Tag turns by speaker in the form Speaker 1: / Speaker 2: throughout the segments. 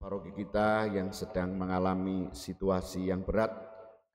Speaker 1: paroki kita yang sedang mengalami situasi yang berat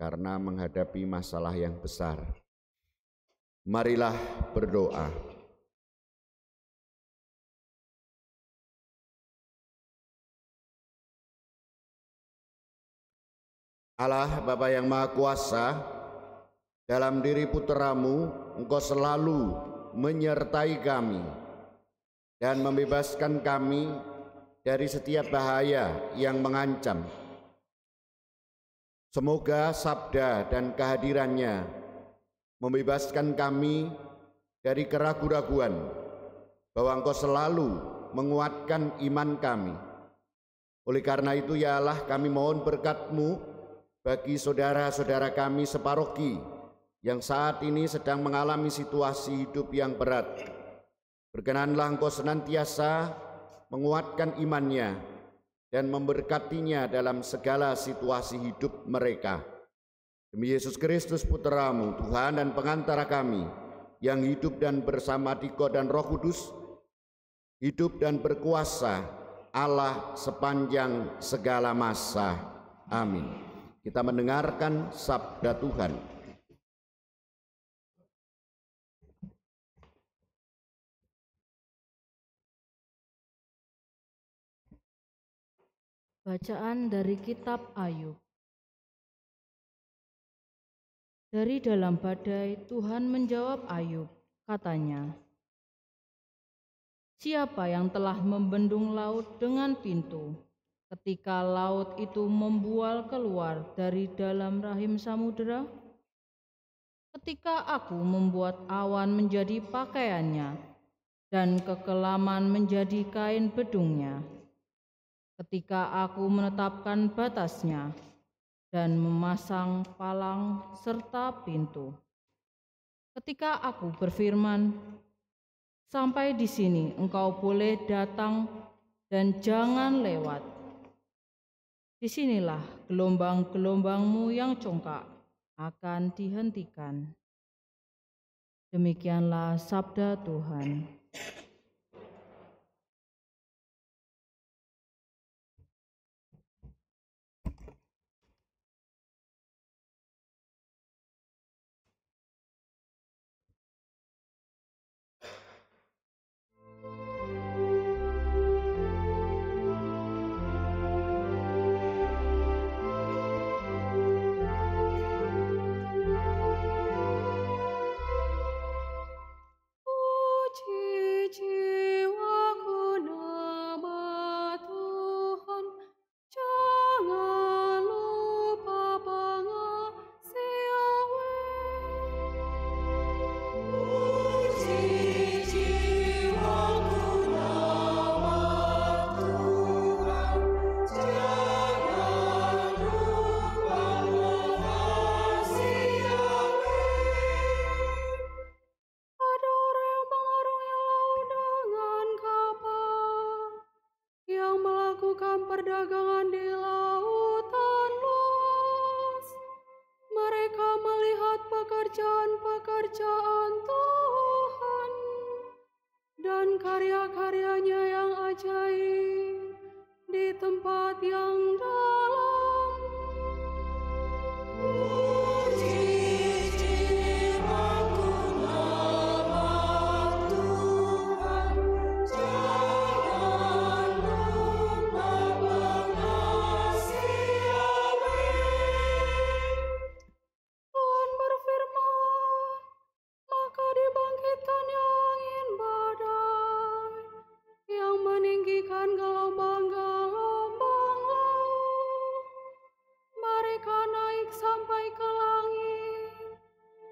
Speaker 1: karena menghadapi masalah yang besar. Marilah berdoa. Allah Bapa yang Maha Kuasa, dalam diri Putra-Mu, Engkau selalu menyertai kami dan membebaskan kami dari setiap bahaya yang mengancam. Semoga sabda dan kehadirannya membebaskan kami dari keraguan-raguan bahwa Engkau selalu menguatkan iman kami. Oleh karena itu ya Allah, kami mohon berkat-Mu bagi saudara-saudara kami separoki yang saat ini sedang mengalami situasi hidup yang berat. Berkenanlah Engkau senantiasa menguatkan imannya dan memberkatinya dalam segala situasi hidup mereka. Demi Yesus Kristus Putra-Mu, Tuhan dan pengantara kami, yang hidup dan bersama Diko dan Roh Kudus, hidup dan berkuasa Allah sepanjang segala masa. Amin. Kita mendengarkan sabda Tuhan.
Speaker 2: Bacaan dari kitab Ayub. Dari dalam badai Tuhan menjawab Ayub, katanya, "Siapa yang telah membendung laut dengan pintu, ketika laut itu membual keluar dari dalam rahim samudera? Ketika aku membuat awan menjadi pakaiannya, dan kekelaman menjadi kain bedungnya, ketika aku menetapkan batasnya dan memasang palang serta pintu. Ketika aku berfirman, sampai di sini engkau boleh datang dan jangan lewat. Disinilah gelombang-gelombangmu yang congkak akan dihentikan." Demikianlah sabda Tuhan.
Speaker 3: Perdagangan di lautan luas, mereka melihat pekerjaan-pekerjaan Tuhan dan karya-karyanya yang ajaib di tempat yang dalam. Gelombang-gelombang laut, mereka naik sampai ke langit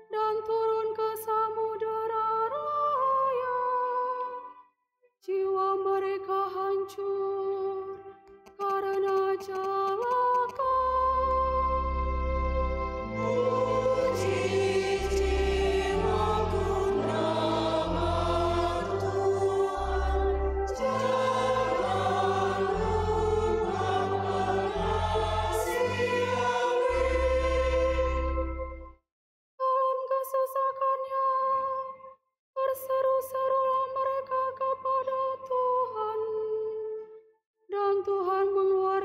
Speaker 3: dan turun ke samudera raya. Jiwa mereka hancur karena celaka. Tuhan mengeluarkan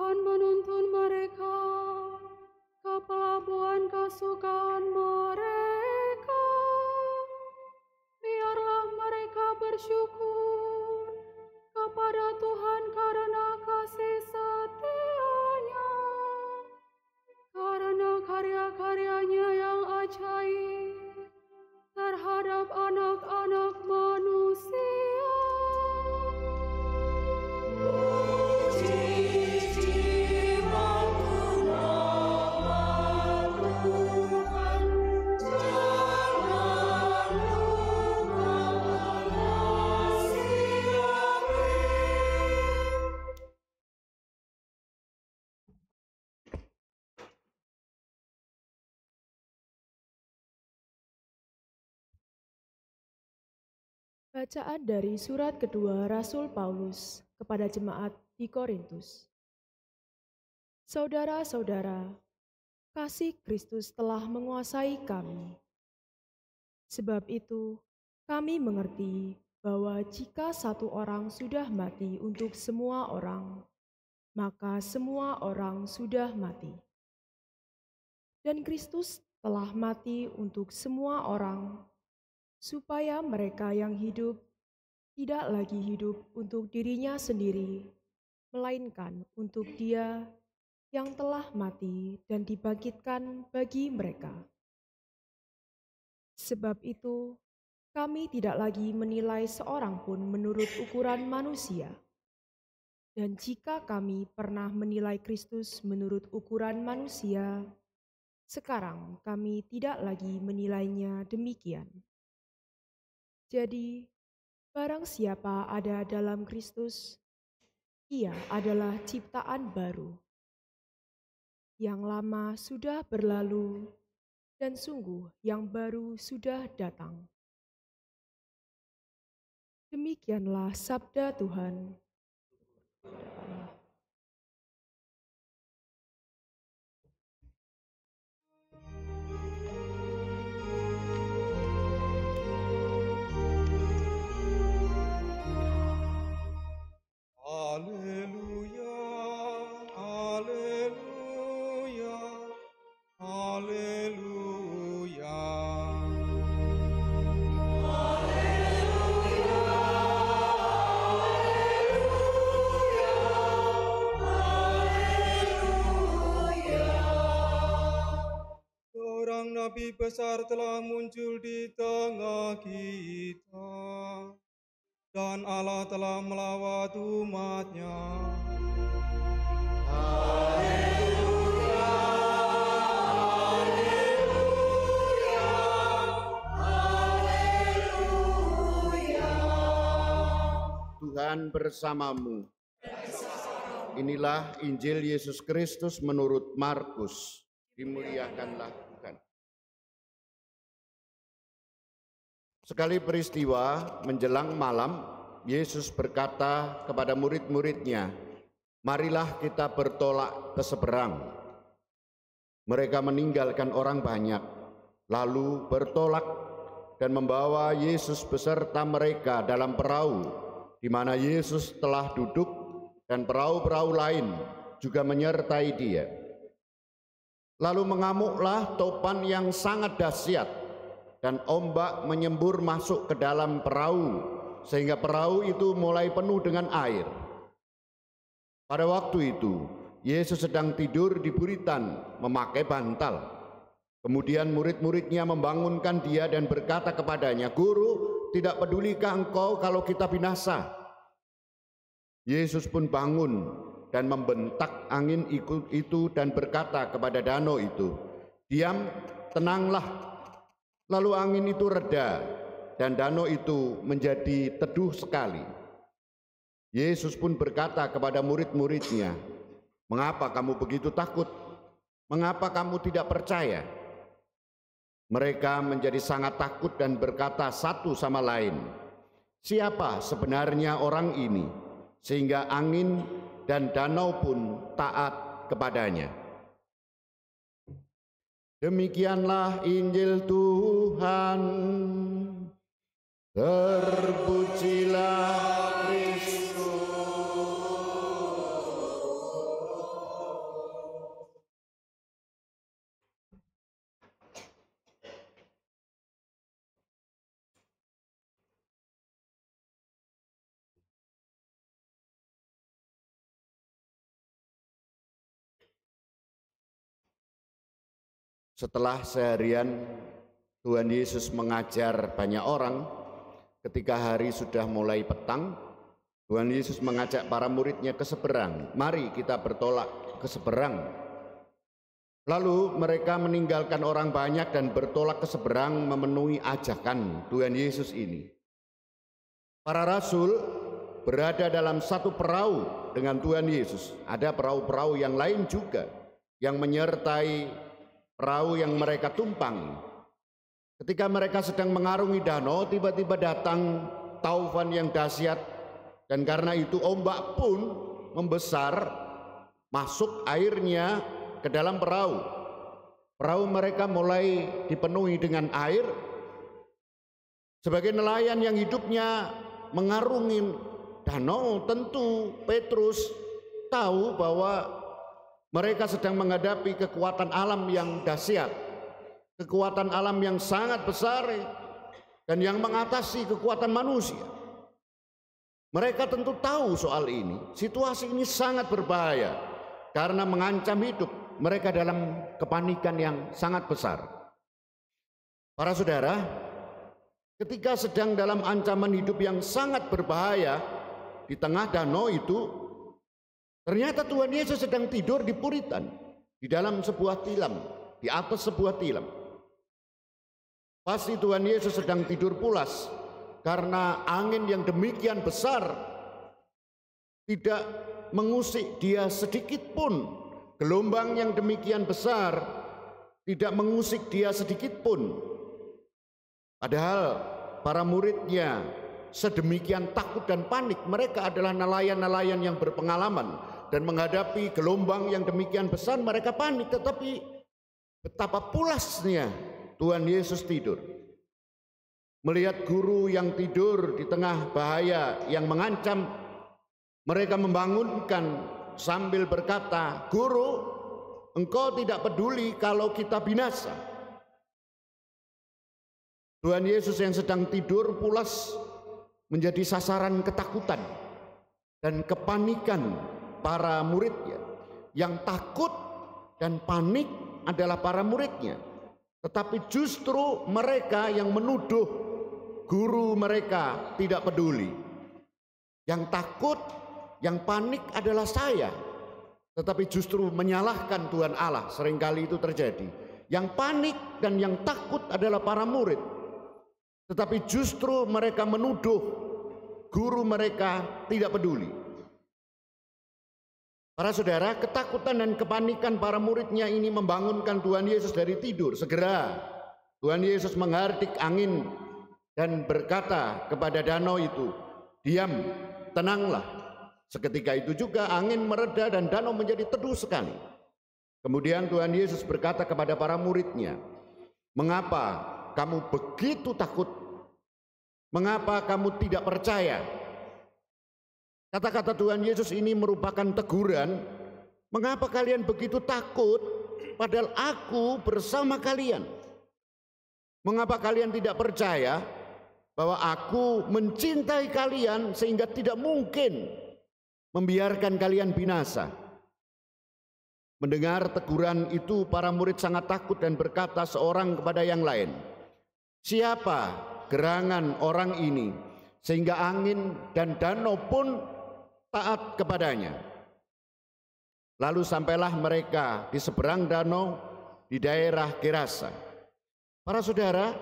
Speaker 3: Tuhan menuntun mereka ke pelabuhan kesukaan mereka. Biarlah mereka bersyukur kepada Tuhan karena kasih setia-Nya, karena karya-karyanya yang ajaib terhadap anak-anak manusia.
Speaker 4: Bacaan dari surat kedua Rasul Paulus kepada jemaat di Korintus. Saudara-saudara, kasih Kristus telah menguasai kami. Sebab itu, kami mengerti bahwa jika satu orang sudah mati untuk semua orang, maka semua orang sudah mati. Dan Kristus telah mati untuk semua orang, supaya mereka yang hidup tidak lagi hidup untuk dirinya sendiri, melainkan untuk Dia yang telah mati dan dibangkitkan bagi mereka. Sebab itu, kami tidak lagi menilai seorang pun menurut ukuran manusia. Dan jika kami pernah menilai Kristus menurut ukuran manusia, sekarang kami tidak lagi menilainya demikian. Jadi, barang siapa ada dalam Kristus, ia adalah ciptaan baru. Yang lama sudah berlalu, dan sungguh yang baru sudah datang. Demikianlah sabda Tuhan.
Speaker 5: Haleluya, haleluya, haleluya. Seorang nabi besar telah muncul di tengah kita, dan Allah telah melawat umat-Nya.
Speaker 1: Haleluya, haleluya, haleluya. Tuhan bersamamu. Inilah Injil Yesus Kristus menurut Markus. Dimuliakanlah Tuhan. Sekali peristiwa menjelang malam, Yesus berkata kepada murid-muridnya, "Marilah kita bertolak ke seberang." Mereka meninggalkan orang banyak, lalu bertolak dan membawa Yesus beserta mereka dalam perahu, di mana Yesus telah duduk, dan perahu-perahu lain juga menyertai Dia. Lalu mengamuklah topan yang sangat dahsyat, dan ombak menyembur masuk ke dalam perahu, sehingga perahu itu mulai penuh dengan air. Pada waktu itu, Yesus sedang tidur di buritan memakai bantal. Kemudian murid-muridnya membangunkan Dia dan berkata kepadanya, "Guru, tidak pedulikah engkau kalau kita binasa?" Yesus pun bangun dan membentak angin itu dan berkata kepada danau itu, "Diam, tenanglah." Lalu angin itu reda dan danau itu menjadi teduh sekali. Yesus pun berkata kepada murid-muridnya, "Mengapa kamu begitu takut? Mengapa kamu tidak percaya?" Mereka menjadi sangat takut dan berkata satu sama lain, "Siapa sebenarnya orang ini, sehingga angin dan danau pun taat kepadanya?" Demikianlah Injil Tuhan. Terpujilah Kristus. Setelah seharian Tuhan Yesus mengajar banyak orang, ketika hari sudah mulai petang, Tuhan Yesus mengajak para muridnya ke seberang. Mari kita bertolak ke seberang. Lalu mereka meninggalkan orang banyak dan bertolak ke seberang memenuhi ajakan Tuhan Yesus ini. Para rasul berada dalam satu perahu dengan Tuhan Yesus. Ada perahu-perahu yang lain juga yang menyertai perahu yang mereka tumpangi. Ketika mereka sedang mengarungi danau, tiba-tiba datang taufan yang dahsyat, dan karena itu ombak pun membesar, masuk airnya ke dalam perahu. Perahu mereka mulai dipenuhi dengan air. Sebagai nelayan yang hidupnya mengarungi danau, tentu Petrus tahu bahwa mereka sedang menghadapi kekuatan alam yang dahsyat, kekuatan alam yang sangat besar dan yang mengatasi kekuatan manusia. Mereka tentu tahu soal ini. Situasi ini sangat berbahaya karena mengancam hidup mereka dalam kepanikan yang sangat besar. Para saudara, ketika sedang dalam ancaman hidup yang sangat berbahaya di tengah danau itu, ternyata Tuhan Yesus sedang tidur di puritan, di dalam sebuah tilam, di atas sebuah tilam. Pasti Tuhan Yesus sedang tidur pulas karena angin yang demikian besar tidak mengusik dia sedikit pun. Gelombang yang demikian besar tidak mengusik dia sedikit pun. Padahal para muridnya sedemikian takut dan panik. Mereka adalah nelayan-nelayan yang berpengalaman, dan menghadapi gelombang yang demikian besar mereka panik. Tetapi betapa pulasnya Tuhan Yesus tidur. Melihat guru yang tidur di tengah bahaya yang mengancam, mereka membangunkan sambil berkata, "Guru, engkau tidak peduli kalau kita binasa." Tuhan Yesus yang sedang tidur pulas menjadi sasaran ketakutan dan kepanikan para muridnya. Yang takut dan panik adalah para muridnya, tetapi justru mereka yang menuduh guru mereka tidak peduli. Yang takut, yang panik adalah saya, tetapi justru menyalahkan Tuhan Allah. Seringkali itu terjadi. Yang panik dan yang takut adalah para murid, tetapi justru mereka menuduh guru mereka tidak peduli. Para saudara, ketakutan dan kepanikan para muridnya ini membangunkan Tuhan Yesus dari tidur. Segera Tuhan Yesus menghardik angin dan berkata kepada danau itu, "Diam, tenanglah." Seketika itu juga angin mereda dan danau menjadi teduh sekali. Kemudian Tuhan Yesus berkata kepada para muridnya, "Mengapa kamu begitu takut? Mengapa kamu tidak percaya?" Kata-kata Tuhan Yesus ini merupakan teguran. Mengapa kalian begitu takut padahal aku bersama kalian? Mengapa kalian tidak percaya bahwa aku mencintai kalian sehingga tidak mungkin membiarkan kalian binasa? Mendengar teguran itu, para murid sangat takut dan berkata seorang kepada yang lain, "Siapa gerangan orang ini sehingga angin dan danau pun taat kepadanya?" Lalu sampailah mereka di seberang danau di daerah Gerasa. Para saudara,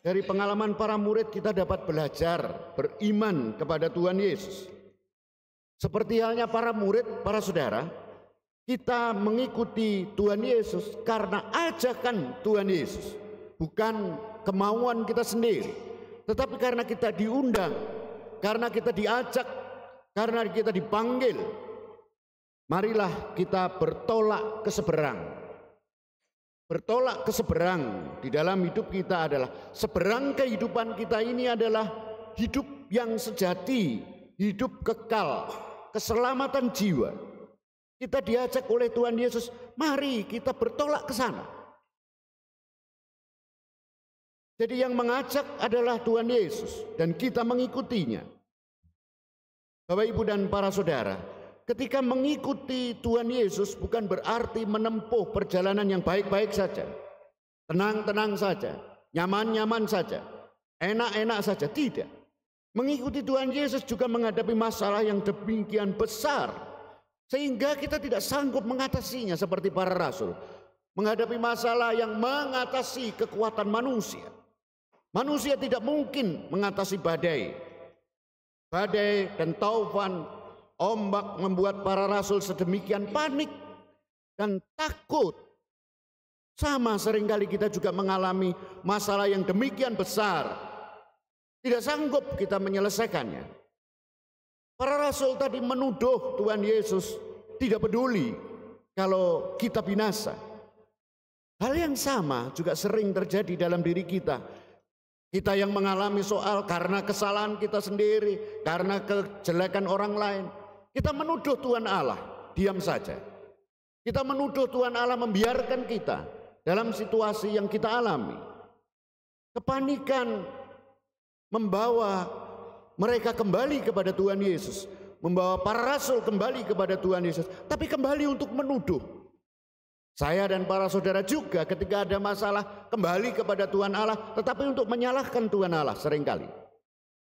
Speaker 1: dari pengalaman para murid kita dapat belajar beriman kepada Tuhan Yesus. Seperti halnya para murid, para saudara, kita mengikuti Tuhan Yesus karena ajakan Tuhan Yesus, bukan kemauan kita sendiri, tetapi karena kita diundang, karena kita diajak, karena kita dipanggil. Marilah kita bertolak ke seberang. Bertolak ke seberang di dalam hidup kita adalah seberang kehidupan kita ini adalah hidup yang sejati, hidup kekal, keselamatan jiwa. Kita diajak oleh Tuhan Yesus, mari kita bertolak ke sana. Jadi yang mengajak adalah Tuhan Yesus dan kita mengikutinya. Bapak, Ibu, dan para saudara, ketika mengikuti Tuhan Yesus bukan berarti menempuh perjalanan yang baik-baik saja. tenang-tenang saja, nyaman-nyaman saja, enak-enak saja. Tidak. Mengikuti Tuhan Yesus juga menghadapi masalah yang demikian besar, sehingga kita tidak sanggup mengatasinya seperti para rasul. Menghadapi masalah yang mengatasi kekuatan manusia. Manusia tidak mungkin mengatasi badai. Badai dan taufan, ombak membuat para rasul sedemikian panik dan takut. Sama seringkali kita juga mengalami masalah yang demikian besar. Tidak sanggup kita menyelesaikannya. Para rasul tadi menuduh Tuhan Yesus tidak peduli kalau kita binasa. Hal yang sama juga sering terjadi dalam diri kita. Kita yang mengalami soal karena kesalahan kita sendiri, karena kejelekan orang lain. Kita menuduh Tuhan Allah, diam saja. Kita menuduh Tuhan Allah membiarkan kita dalam situasi yang kita alami. Kepanikan membawa mereka kembali kepada Tuhan Yesus. Membawa para rasul kembali kepada Tuhan Yesus. Tapi kembali untuk menuduh. Saya dan para saudara juga ketika ada masalah kembali kepada Tuhan Allah, tetapi untuk menyalahkan Tuhan Allah seringkali.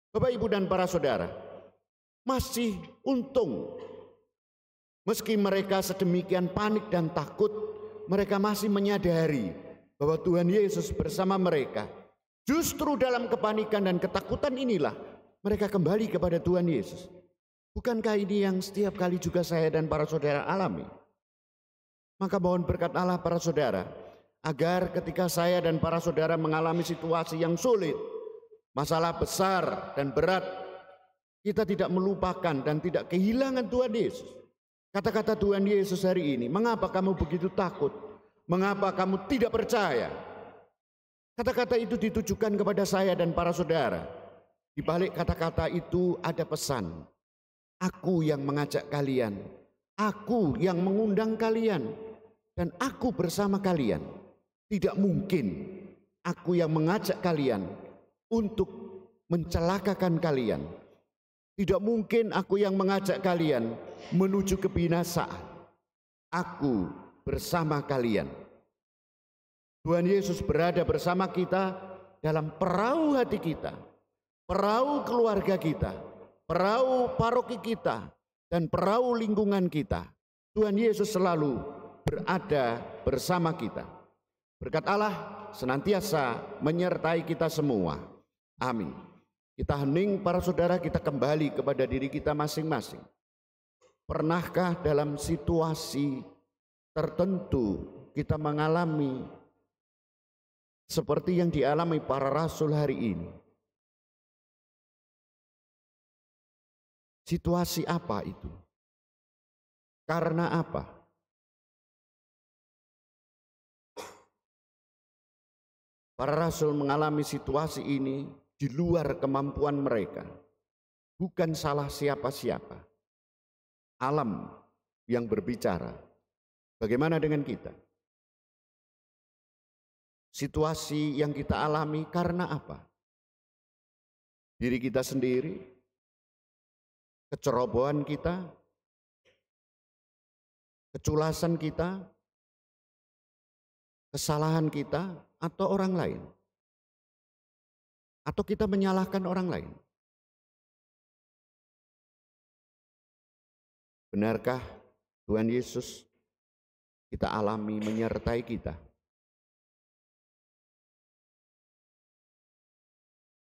Speaker 1: Bapak, Ibu, dan para saudara, masih untung meski mereka sedemikian panik dan takut, mereka masih menyadari bahwa Tuhan Yesus bersama mereka. Justru dalam kepanikan dan ketakutan inilah mereka kembali kepada Tuhan Yesus. Bukankah ini yang setiap kali juga saya dan para saudara alami? Maka mohon berkat Allah para saudara, agar ketika saya dan para saudara mengalami situasi yang sulit, masalah besar dan berat, kita tidak melupakan dan tidak kehilangan Tuhan Yesus. Kata-kata Tuhan Yesus hari ini, mengapa kamu begitu takut? Mengapa kamu tidak percaya? Kata-kata itu ditujukan kepada saya dan para saudara. Di balik kata-kata itu ada pesan. Aku yang mengajak kalian, aku yang mengundang kalian. Dan aku bersama kalian. Tidak mungkin aku yang mengajak kalian untuk mencelakakan kalian. Tidak mungkin aku yang mengajak kalian menuju kebinasaan. Aku bersama kalian. Tuhan Yesus berada bersama kita dalam perahu hati kita, perahu keluarga kita, perahu paroki kita, dan perahu lingkungan kita. Tuhan Yesus selalu berada bersama kita. Berkat Allah senantiasa menyertai kita semua. Amin. Kita hening para saudara, kita kembali kepada diri kita masing-masing. Pernahkah dalam situasi tertentu kita mengalami seperti yang dialami para rasul hari ini? Situasi apa itu? Karena apa? Para rasul mengalami situasi ini di luar kemampuan mereka. Bukan salah siapa-siapa. Alam yang berbicara. Bagaimana dengan kita? Situasi yang kita alami karena apa? Diri kita sendiri? Kecerobohan kita? Keculasan kita? Kesalahan kita? Atau orang lain? Atau kita menyalahkan orang lain? Benarkah Tuhan Yesus kita alami menyertai kita?